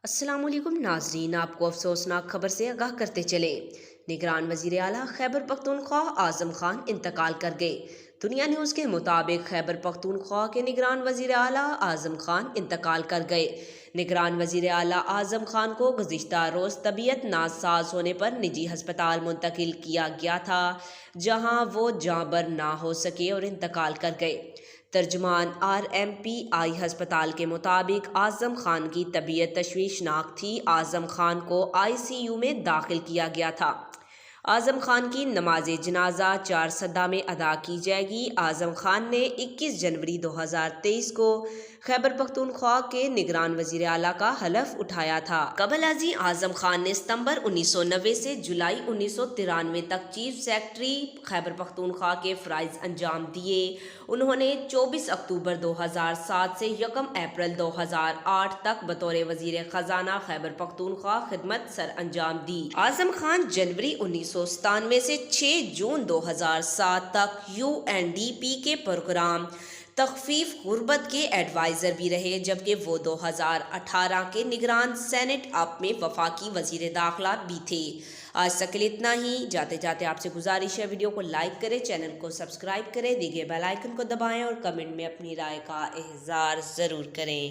السلام علیکم ناظرین، آپ کو افسوسناک خبر سے آگاہ کرتے چلیں۔ نگران وزیر اعلیٰ خیبر پختونخوا اعظم خان انتقال کر گئے۔ دنیا نیوز کے مطابق خیبر پختونخوا کے نگران وزیر اعلیٰ اعظم خان انتقال کر گئے۔ نگران وزیر اعلیٰ اعظم خان کو گزشتہ روز طبیعت ناساز ہونے پر نجی ہسپتال منتقل کیا گیا تھا، جہاں وہ جاں بر نہ ہو سکے اور انتقال کر گئے۔ ترجمان RMPI ہسپتال کے مطابق اعظم خان کی طبیعت تشویشناک تھی۔ اعظم خان کو ICU میں داخل کیا گیا تھا۔ اعظم خان کی نماز جنازہ 4 سدہ میں ادا کی جائے گی۔ اعظم خان نے 21 جنوری 2023 کو خیبر پختونخوا کے نگران وزیر اعلیٰ کا حلف اٹھایا تھا۔ قبل ازیں اعظم خان نے ستمبر 1990 سے جولائی 1993 تک چیف سیکرٹری خیبر پختونخوا کے فرائض انجام دیے۔ انہوں نے 24 اکتوبر 2007 سے 1 اپریل 2008 تک بطور وزیر خزانہ خیبر پختونخوا خدمت سر انجام دی۔ اعظم خان جنوری 1997 سے 6 جون 2007 تک UNDP کے پروگرام تخفیف غربت کے ایڈوائزر بھی رہے، جبکہ وہ 2018 کے نگران سینٹ اپ میں وفاقی وزیر داخلہ بھی تھے۔ آج تک کے لیے اتنا ہی۔ جاتے جاتے آپ سے گزارش ہے، ویڈیو کو لائک کریں، چینل کو سبسکرائب کریں، دیگر بیل آئیکن کو دبائیں اور کمنٹ میں اپنی رائے کا اظہار ضرور کریں۔